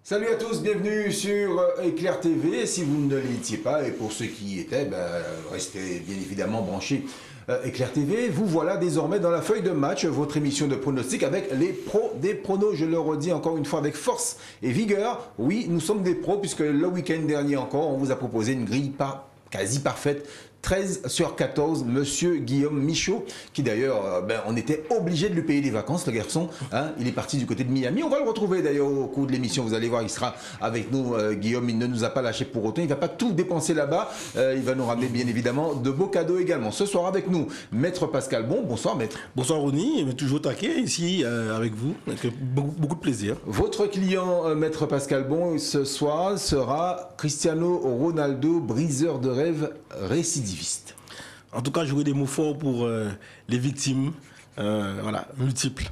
Salut à tous, bienvenue sur Éclair TV. Si vous ne l'étiez pas, et pour ceux qui y étaient, restez bien évidemment branchés Éclair TV. Vous voilà désormais dans la feuille de match, votre émission de pronostic avec les pros des pronos. Je le redis encore une fois avec force et vigueur. Oui, nous sommes des pros puisque le week-end dernier encore, on vous a proposé une grille quasi parfaite. 13 sur 14, monsieur Guillaume Michaud, qui d'ailleurs, on était obligé de lui payer des vacances, le garçon. Hein, il est parti du côté de Miami. On va le retrouver d'ailleurs au cours de l'émission. Vous allez voir, il sera avec nous. Guillaume, il ne nous a pas lâché pour autant. Il ne va pas tout dépenser là-bas. Il va nous ramener bien évidemment de beaux cadeaux également. Ce soir avec nous, Maître Pascal Bon. Bonsoir, Maître. Bonsoir, Ronnie. Toujours taquet ici avec vous. Avec beaucoup de plaisir. Votre client, Maître Pascal Bon, ce soir sera Cristiano Ronaldo, briseur de rêve récidiviste. En tout cas, j'aurai des mots forts pour les victimes. Voilà, multiples.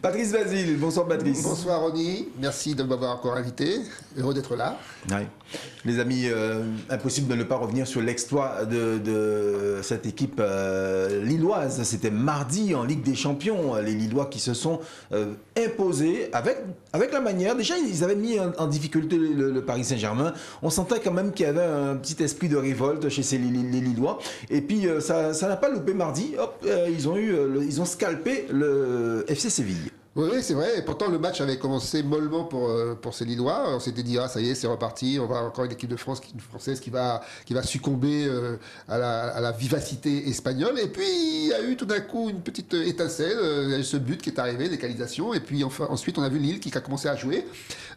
Patrice Basile, bonsoir Patrice. Bonsoir Ronnie, merci de m'avoir encore invité, heureux d'être là. Ouais. Les amis, impossible de ne pas revenir sur l'exploit de cette équipe lilloise. C'était mardi en Ligue des Champions, les Lillois qui se sont imposés avec la manière. Déjà, ils avaient mis en difficulté le Paris Saint-Germain. On sentait quand même qu'il y avait un petit esprit de révolte chez les Lillois. Et puis, ça n'a pas loupé mardi. Hop, ils ont scalpé le FC Séville. Oui, c'est vrai. Et pourtant, le match avait commencé mollement pour ces Lillois. On s'était dit, ah, ça y est, c'est reparti. On va encore une équipe de France, une française qui va succomber à la vivacité espagnole. Et puis, il y a eu tout d'un coup une petite étincelle. Il y a eu ce but qui est arrivé, l'égalisation. Et puis, ensuite, on a vu Lille qui a commencé à jouer.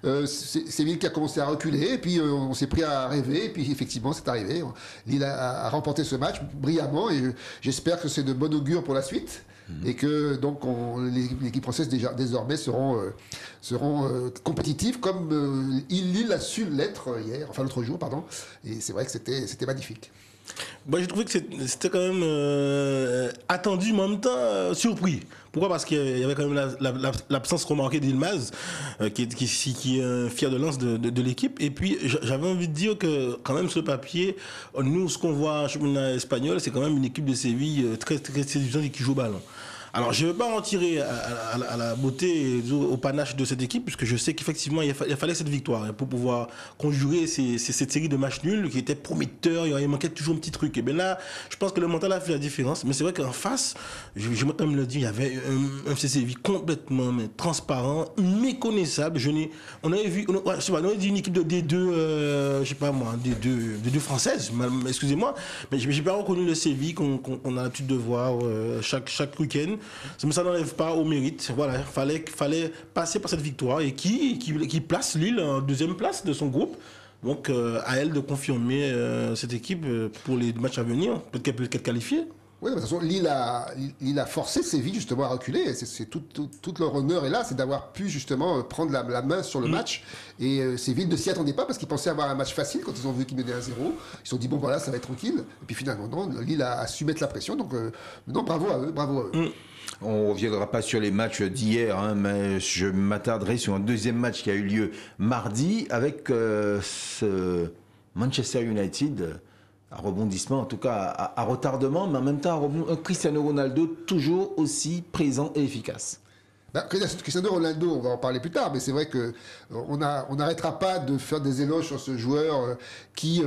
C'est Lille qui a commencé à reculer. Et puis, on s'est pris à rêver. Et puis, effectivement, c'est arrivé. Lille a remporté ce match brillamment. Et j'espère que c'est de bon augure pour la suite. Et que donc l'équipe française désormais seront compétitives comme Lille a su l'être hier, enfin l'autre jour, pardon. Et c'est vrai que c'était magnifique. Bon, j'ai trouvé que c'était quand même attendu, mais en même temps surpris. Pourquoi? Parce qu'il y avait quand même l'absence remarquée d'Yilmaz, qui est un fer de lance de l'équipe. Et puis, j'avais envie de dire que, quand même, sur le papier, nous, ce qu'on voit en championnat espagnol, c'est quand même une équipe de Séville très, très séduisante et qui joue au ballon. Alors, je ne vais pas en tirer à la beauté, au panache de cette équipe, puisque je sais qu'effectivement, il fallait cette victoire pour pouvoir conjurer cette série de matchs nuls qui était prometteur. Il manquait toujours un petit truc. Et bien là, je pense que le mental a fait la différence. Mais c'est vrai qu'en face, je vais quand même le dire, il y avait un FC Séville complètement transparent, méconnaissable. On avait dit une équipe de D2, je sais pas moi, D2 française, excusez-moi, mais je n'ai pas reconnu le Séville qu'on a l'habitude de voir chaque week-end. Mais ça n'enlève pas au mérite. Voilà, fallait passer par cette victoire et qui place Lille en deuxième place de son groupe. Donc à elle de confirmer cette équipe pour les matchs à venir. Peut-être qu'elle peut être qualifiée. Oui, de toute façon, Lille a forcé Séville justement à reculer. C'est tout leur honneur est là, c'est d'avoir pu justement prendre la main sur le match. Et Séville ne s'y attendait pas parce qu'ils pensaient avoir un match facile quand ils ont vu qu'ils menaient 1-0. Ils se sont dit, bon voilà, ça va être tranquille. Et puis finalement, non, Lille a su mettre la pression. Donc, non, bravo à eux. On ne reviendra pas sur les matchs d'hier, hein, mais je m'attarderai sur un deuxième match qui a eu lieu mardi avec ce Manchester United. Un rebondissement, en tout cas à retardement, mais en même temps un Cristiano Ronaldo toujours aussi présent et efficace. Cristiano Ronaldo, on va en parler plus tard, mais c'est vrai qu'on n'arrêtera pas de faire des éloges sur ce joueur qui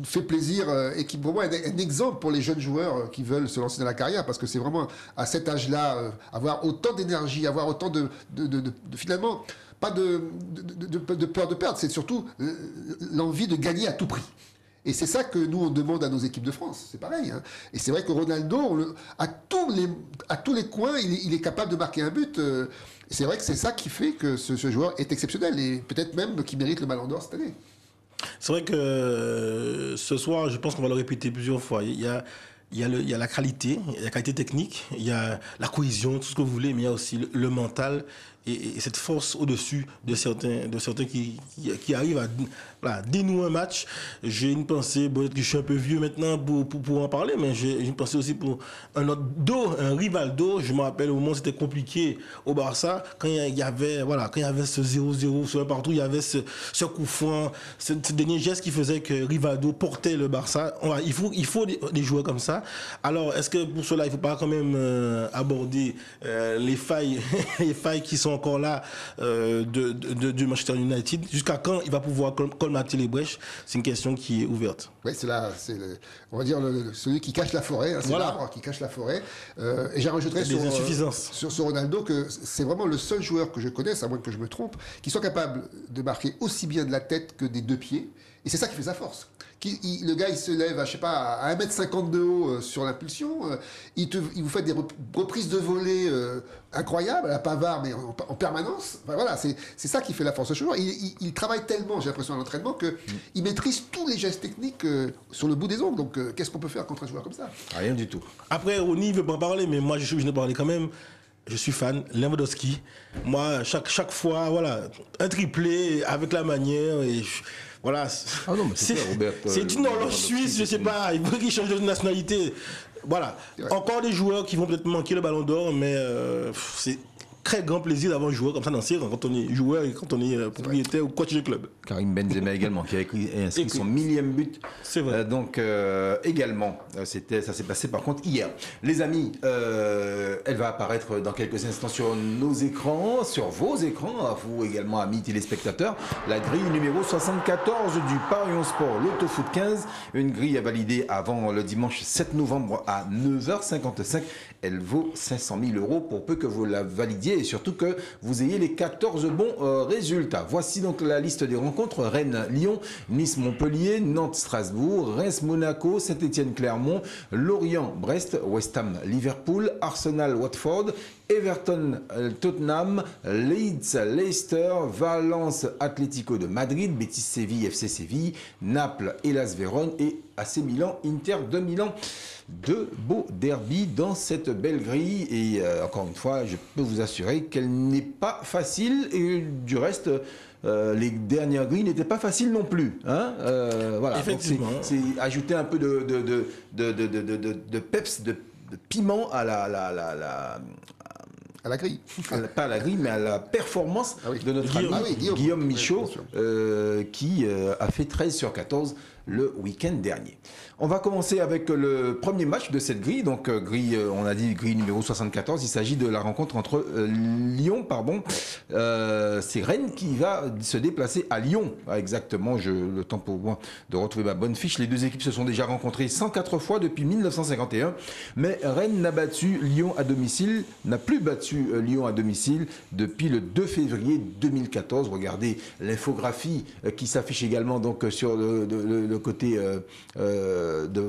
fait plaisir et qui pour moi est un exemple pour les jeunes joueurs qui veulent se lancer dans la carrière, parce que c'est vraiment à cet âge-là, avoir autant d'énergie, avoir autant de finalement, pas de peur de perdre, c'est surtout l'envie de gagner à tout prix. Et c'est ça que nous, on demande à nos équipes de France. C'est pareil. Hein. Et c'est vrai que Ronaldo, à tous les coins, il est capable de marquer un but. C'est vrai que c'est ça qui fait que ce joueur est exceptionnel. Et peut-être même qu'il mérite le Ballon d'Or cette année. C'est vrai que ce soir, je pense qu'on va le répéter plusieurs fois. Il y a il y a la qualité technique, il y a la cohésion, tout ce que vous voulez, mais il y a aussi le mental et cette force au-dessus de certains qui arrivent à voilà, dénouer un match. J'ai une pensée, peut-être que je suis un peu vieux maintenant pour en parler, mais j'ai une pensée aussi pour un autre dos, un Rivaldo. Je me rappelle au moment où c'était compliqué au Barça, quand il y avait ce 0-0 sur un partout, il y avait ce coup franc, ce dernier geste qui faisait que Rivaldo portait le Barça. Il faut des joueurs comme ça. Alors, est-ce que pour cela, il ne faut pas quand même aborder les failles qui sont encore là de Manchester United? Jusqu'à quand il va pouvoir colmater les brèches? C'est une question qui est ouverte. Oui, on va dire celui qui cache la forêt, hein, c'est l'arbre qui cache la forêt. Et j'en rajouterais sur Ronaldo que c'est vraiment le seul joueur que je connaisse, à moins que je me trompe, qui soit capable de marquer aussi bien de la tête que des deux pieds. Et c'est ça qui fait sa force. Le gars, il se lève à 1m50 de haut sur l'impulsion. Il vous fait des reprises de volée incroyables, à la Pavard, mais en permanence. Enfin, voilà, c'est ça qui fait la force de ce joueur. Il travaille tellement, j'ai l'impression, à l'entraînement, qu'il maîtrise tous les gestes techniques sur le bout des ongles. Donc, qu'est-ce qu'on peut faire contre un joueur comme ça? Rien du tout. Après, Ronny ne veut pas parler, mais moi, je n'ai parlé quand même. Je suis fan, Lewandowski. Moi, chaque fois, voilà, un triplé avec la manière. Voilà. Ah non, mais c'est Robert. C'est une horloge suisse, je sais pas. Il faut qu'il change de nationalité. Voilà. Encore des joueurs qui vont peut-être manquer le ballon d'or, mais c'est très grand plaisir d'avoir un joueur comme ça dans ses rangs, quand on est joueur et quand on est propriétaire ou coach du club. Karim Benzema également, qui a inscrit son 1000e but. C'est vrai. Donc également, ça s'est passé par contre hier. Les amis, elle va apparaître dans quelques instants sur nos écrans, sur vos écrans, à vous également, amis téléspectateurs. La grille numéro 74 du Parion Sport, l'Autofoot 15. Une grille à valider avant le dimanche 7 novembre à 9h55. Elle vaut 500 000 € pour peu que vous la validiez et surtout que vous ayez les 14 bons résultats. Voici donc la liste des rencontres: Rennes-Lyon, Nice-Montpellier, Nantes-Strasbourg, Reims-Monaco, Saint-Étienne-Clermont, Lorient-Brest, West Ham-Liverpool, Arsenal-Watford, Everton-Tottenham, Leeds-Leicester, Valence-Atlético de Madrid, Betis-Séville, FC Séville, Naples-Hellas Vérone et AC Milan-Inter de Milan. De beaux derbies dans cette belle grille et encore une fois, je peux vous assurer qu'elle n'est pas facile et du reste, les dernières grilles n'étaient pas faciles non plus. Hein, voilà. Effectivement. C'est ajouter un peu de peps, de piment à à la grille. Pas à la grille, mais à la performance de notre ami Guillaume Michaud, qui a fait 13 sur 14 le week-end dernier. On va commencer avec le premier match de cette grille. Donc, grille, on a dit grille numéro 74. Il s'agit de la rencontre entre c'est Rennes qui va se déplacer à Lyon. Ah, exactement, le temps pour moi de retrouver ma bonne fiche. Les deux équipes se sont déjà rencontrées 104 fois depuis 1951. Mais Rennes n'a plus battu Lyon à domicile depuis le 2 février 2014. Regardez l'infographie qui s'affiche également donc sur le côté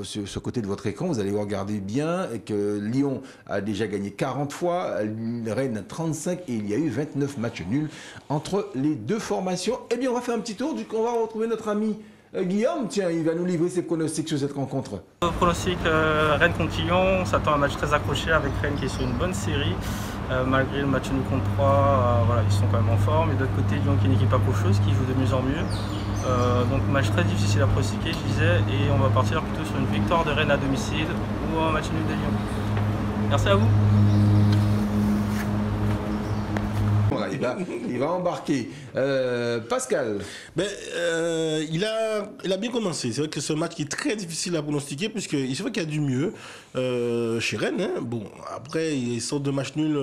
sur ce côté de votre écran. Vous allez regarder bien que Lyon a déjà gagné 40 fois, Rennes 35 et il y a eu 29 matchs nuls entre les deux formations. Eh bien, on va faire un petit tour. On va retrouver notre ami Guillaume. Tiens, il va nous livrer ses pronostics sur cette rencontre. Pronostic Rennes contre Lyon. On s'attend à un match très accroché avec Rennes qui est sur une bonne série. Malgré le match nul contre 3, voilà, ils sont quand même en forme. Et de l'autre côté, Lyon qui est une équipe accrocheuse qui joue de mieux en mieux. Donc match très difficile à pronostiquer, je disais, et on va partir plutôt sur une victoire de Rennes à domicile ou un match nul de Lyon. Merci à vous. Voilà, il va embarquer. Pascal. Il a bien commencé. C'est vrai que c'est un match qui est très difficile à pronostiquer puisqu'il c'est vrai qu'il y a du mieux chez Rennes. Hein. Bon, après, ils sortent de match nul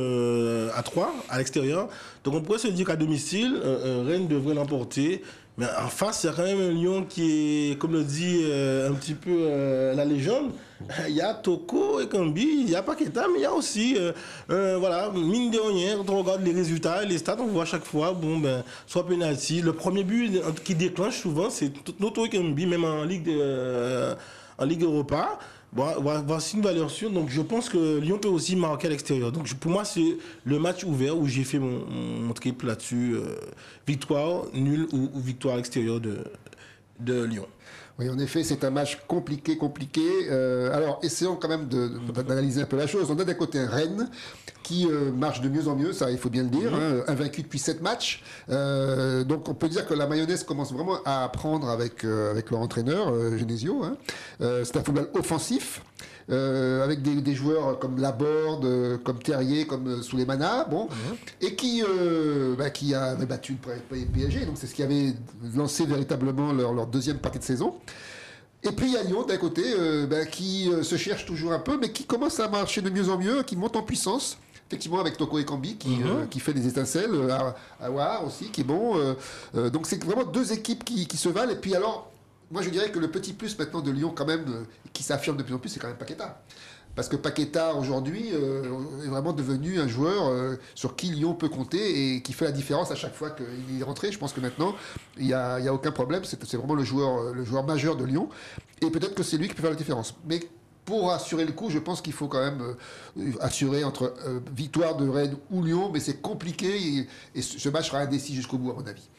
à 3 à l'extérieur. Donc on pourrait se dire qu'à domicile, Rennes devrait l'emporter. Mais en face, il y a quand même un Lyon qui est, comme le dit un petit peu la légende. Il y a Toko et Kambi, il y a Paqueta, mais il y a aussi, voilà, mine de rien, quand on regarde les résultats et les stats, on voit à chaque fois, soit penalty. Le premier but qui déclenche souvent, c'est Toko et Kambi, même en Ligue Europa. Bon, voici une valeur sûre, donc je pense que Lyon peut aussi marquer à l'extérieur. Donc pour moi, c'est le match ouvert où j'ai fait mon trip là-dessus. Victoire, nul ou victoire à l'extérieur de Lyon. Oui, en effet, c'est un match compliqué. Alors, essayons quand même d'analyser un peu la chose. On a d'un côté un Rennes qui marche de mieux en mieux, ça il faut bien le dire, invaincu depuis 7 matchs. Donc on peut dire que la mayonnaise commence vraiment à prendre avec leur entraîneur, Genesio. C'est un football offensif. Avec des joueurs comme Laborde, comme Terrier, comme Souleymana, et qui avait battu le PSG, donc c'est ce qui avait lancé véritablement leur deuxième partie de saison. Et puis il y a Lyon d'un côté qui se cherche toujours un peu, mais qui commence à marcher de mieux en mieux, qui monte en puissance. Effectivement, avec Toko Ekambi qui fait des étincelles, Aouar aussi qui est bon. Donc c'est vraiment deux équipes qui se valent. Et puis alors, moi je dirais que le petit plus maintenant de Lyon quand même, qui s'affirme de plus en plus, c'est quand même Paqueta. Parce que Paqueta aujourd'hui est vraiment devenu un joueur sur qui Lyon peut compter et qui fait la différence à chaque fois qu'il est rentré. Je pense que maintenant, il n'y a aucun problème. C'est vraiment le joueur majeur de Lyon. Et peut-être que c'est lui qui peut faire la différence. Mais pour assurer le coup, je pense qu'il faut quand même assurer entre victoire de Rennes ou Lyon. Mais c'est compliqué et ce match sera indécis jusqu'au bout, à mon avis.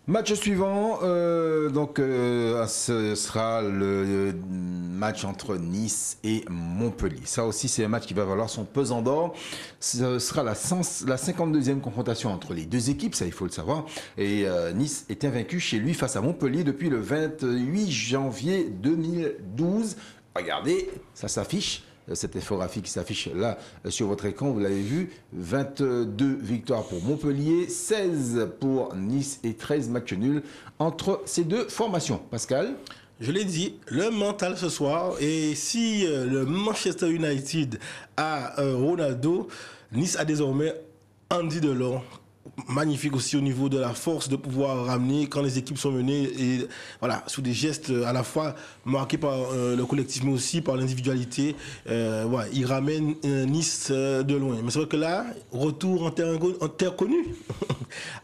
Match suivant, ce sera le match entre Nice et Montpellier. Ça aussi, c'est un match qui va valoir son pesant d'or. Ce sera la 52e confrontation entre les deux équipes, ça il faut le savoir. Et Nice est invaincu chez lui face à Montpellier depuis le 28 janvier 2012. Regardez, ça s'affiche. Cette infographie qui s'affiche là sur votre écran, vous l'avez vu, 22 victoires pour Montpellier, 16 pour Nice et 13 matchs nuls entre ces deux formations. Pascal ? Je l'ai dit, le mental ce soir, et si le Manchester United a Ronaldo, Nice a désormais Andy Delors. Magnifique aussi au niveau de la force de pouvoir ramener quand les équipes sont menées et voilà sous des gestes à la fois marqués par le collectif mais aussi par l'individualité. Il ramène Nice de loin. Mais c'est vrai que là, retour en terre connue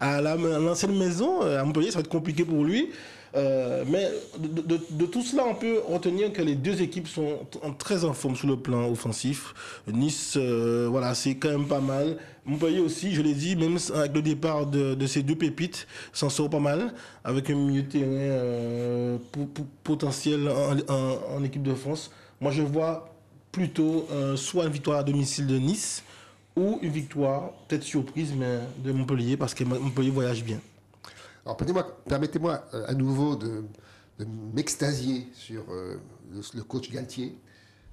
à l'ancienne maison à Montpellier, ça va être compliqué pour lui. Mais de tout cela, on peut retenir que les deux équipes sont très en forme sur le plan offensif. Nice, c'est quand même pas mal. Montpellier aussi, je l'ai dit, même avec le départ de ces deux pépites, s'en sort pas mal, avec un milieu de terrain potentiel en équipe de France. Moi, je vois plutôt soit une victoire à domicile de Nice ou une victoire, peut-être surprise, mais de Montpellier, parce que Montpellier voyage bien. Alors permettez-moi à nouveau de m'extasier sur le coach Galtier,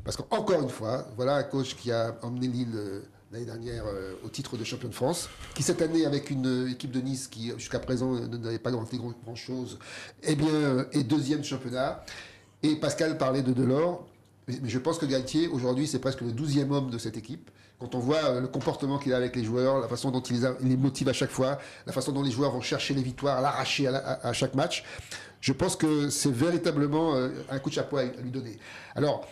parce qu'encore une fois, voilà un coach qui a emmené Lille l'année dernière au titre de champion de France, qui cette année avec une équipe de Nice qui jusqu'à présent n'avait pas fait grand-chose, est deuxième du championnat. Et Pascal parlait de Delors, mais je pense que Galtier aujourd'hui c'est presque le 12e homme de cette équipe. Quand on voit le comportement qu'il a avec les joueurs, la façon dont il les motive à chaque fois, la façon dont les joueurs vont chercher les victoires, à l'arracher à chaque match, je pense que c'est véritablement un coup de chapeau à lui donner. Alors,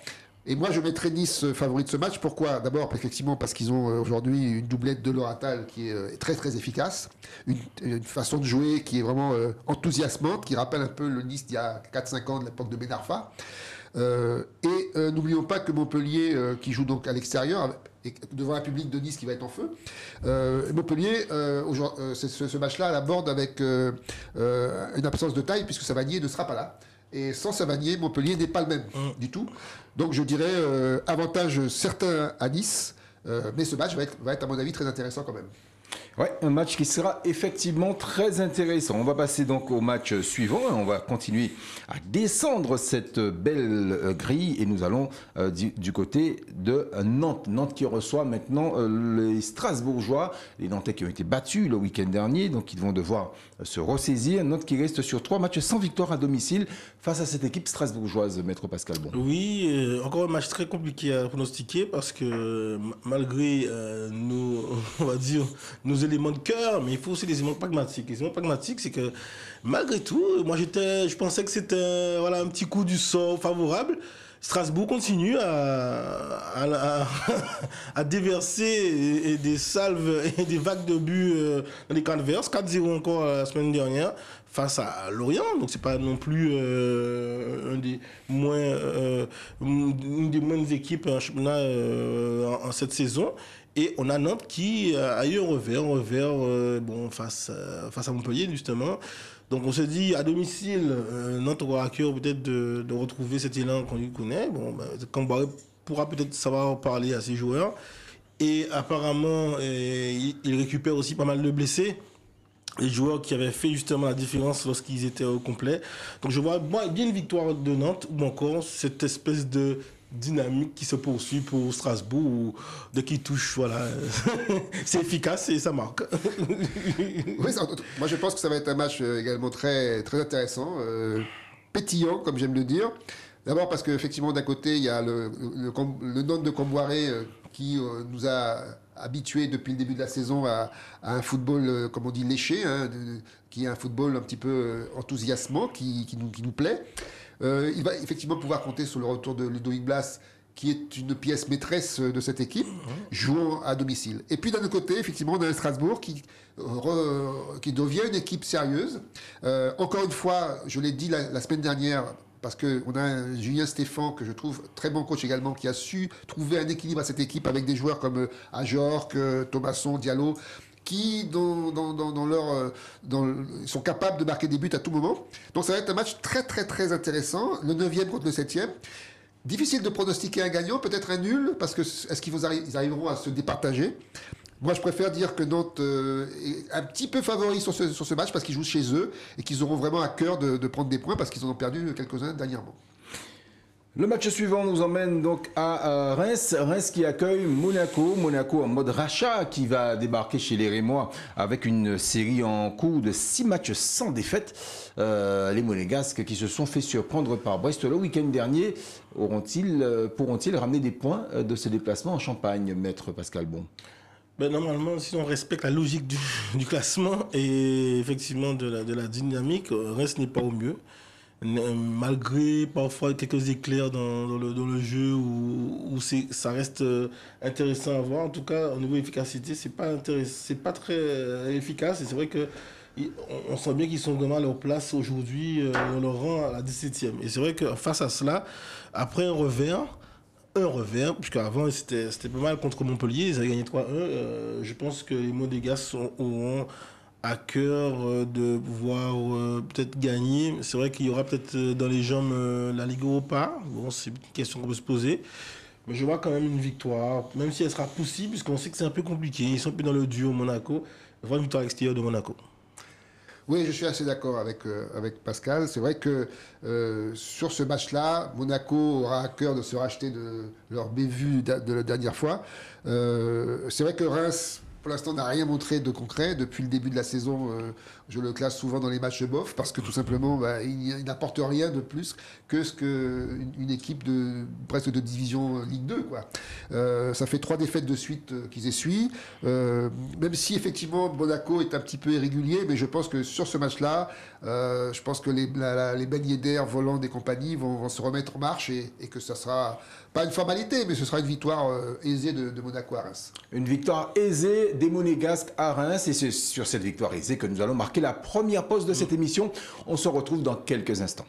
et moi je mettrais Nice favori de ce match. Pourquoi ? D'abord, effectivement, parce qu'ils ont aujourd'hui une doublette de Loratal qui est très très efficace, une façon de jouer qui est vraiment enthousiasmante, qui rappelle un peu le Nice d'il y a 4-5 ans de l'époque de Ben Arfa. N'oublions pas que Montpellier, qui joue donc à l'extérieur, et devant un public de Nice qui va être en feu. Montpellier, ce match-là, l'aborde avec une absence de taille, puisque Savanier ne sera pas là. Et sans Savanier, Montpellier n'est pas le même du tout. Donc je dirais avantage certain à Nice, mais ce match va être à mon avis très intéressant quand même. Ouais, un match qui sera effectivement très intéressant. On va passer donc au match suivant. On va continuer à descendre cette belle grille et nous allons du côté de Nantes. Nantes qui reçoit maintenant les Strasbourgeois, les Nantais qui ont été battus le week-end dernier, donc ils vont devoir se ressaisir. Nantes qui reste sur 3 matchs sans victoire à domicile face à cette équipe strasbourgeoise, Maître Pascal Bon. Oui, encore un match très compliqué à pronostiquer parce que malgré nos éléments de cœur, mais il faut aussi des éléments pragmatiques. Les éléments pragmatiques, c'est que malgré tout, moi je pensais que c'était un petit coup du sort favorable. Strasbourg continue à déverser des salves et des vagues de buts dans les camps adverses. 4-0 encore la semaine dernière face à Lorient. Donc c'est pas non plus une des moindres équipes en championnat en cette saison. Et on a Nantes qui a eu un revers face à Montpellier justement. Donc on se dit, à domicile, Nantes aura à cœur peut-être de retrouver cet élan qu'on lui connaît. Bon, Camboire pourra peut-être savoir parler à ses joueurs. Et apparemment, il récupère aussi pas mal de blessés. Les joueurs qui avaient fait justement la différence lorsqu'ils étaient au complet. Donc je vois bien une victoire de Nantes ou encore cette espèce de dynamique qui se poursuit pour Strasbourg où dès qu'il touche, voilà, c'est efficace et ça marque. Oui, moi je pense que ça va être un match également très, très intéressant, pétillant comme j'aime le dire. D'abord parce qu'effectivement d'un côté il y a le Nantes de Camboiré qui nous a habitués depuis le début de la saison à un football, comme on dit, léché, hein, qui est un football un petit peu enthousiasmant, qui nous plaît. Il va effectivement pouvoir compter sur le retour de Ludovic Blas, qui est une pièce maîtresse de cette équipe, jouant à domicile. Et puis d'un autre côté, effectivement, on a un Strasbourg qui devient une équipe sérieuse. Encore une fois, je l'ai dit la semaine dernière, parce qu'on a un Julien Stéphan, que je trouve très bon coach également, qui a su trouver un équilibre à cette équipe avec des joueurs comme Ajorc, Thomasson, Diallo, qui sont capables de marquer des buts à tout moment. Donc ça va être un match très très très intéressant, le 9e contre le 7e. Difficile de pronostiquer un gagnant, peut-être un nul, parce que est-ce qu'ils arriveront à se départager? Moi, je préfère dire que Nantes est un petit peu favori sur ce match parce qu'ils jouent chez eux et qu'ils auront vraiment à cœur de prendre des points parce qu'ils en ont perdu quelques-uns dernièrement. Le match suivant nous emmène donc à Reims. Reims qui accueille Monaco. Monaco en mode rachat qui va débarquer chez les Rémois avec une série en cours de 6 matchs sans défaite. Les Monégasques qui se sont fait surprendre par Brest le week-end dernier pourront-ils ramener des points de ce déplacement en Champagne, maître Pascal Bon? Normalement, si on respecte la logique du classement et effectivement de la dynamique, Reims n'est pas au mieux. Malgré parfois quelques éclairs dans le jeu où ça reste intéressant à voir. En tout cas, au niveau efficacité, c'est pas très efficace. Et c'est vrai que on sent bien qu'ils sont vraiment à leur place aujourd'hui, on leur rend à la 17e. Et c'est vrai que face à cela, après un revers, puisqu'avant c'était pas mal contre Montpellier, ils avaient gagné 3-1. Je pense que les Monégasques auront à cœur de pouvoir peut-être gagner. C'est vrai qu'il y aura peut-être dans les jambes la Ligue Europa. Bon, c'est une question qu'on peut se poser. Mais je vois quand même une victoire, même si elle sera possible, puisqu'on sait que c'est un peu compliqué. Ils sont plus dans le duo Monaco. Je vois une victoire extérieure de Monaco. Oui, je suis assez d'accord avec Pascal. C'est vrai que sur ce match-là, Monaco aura à cœur de se racheter de leur bévue de la dernière fois. C'est vrai que Reims, pour l'instant, n'a rien montré de concret. Depuis le début de la saison, je le classe souvent dans les matchs bof, parce que tout simplement, il n'apporte rien de plus que ce qu'une équipe presque de division Ligue 2. Quoi. Ça fait 3 défaites de suite qu'ils essuient. Même si, effectivement, Monaco est un petit peu irrégulier, mais je pense que sur ce match-là, je pense que les Ben Yedder, Voland et compagnie vont se remettre en marche et que ça sera pas une formalité, mais ce sera une victoire aisée de Monaco à Reims. Une victoire aisée des Monégasques à Reims, et c'est sur cette victoire aisée que nous allons marquer la première pause de cette émission. On se retrouve dans quelques instants.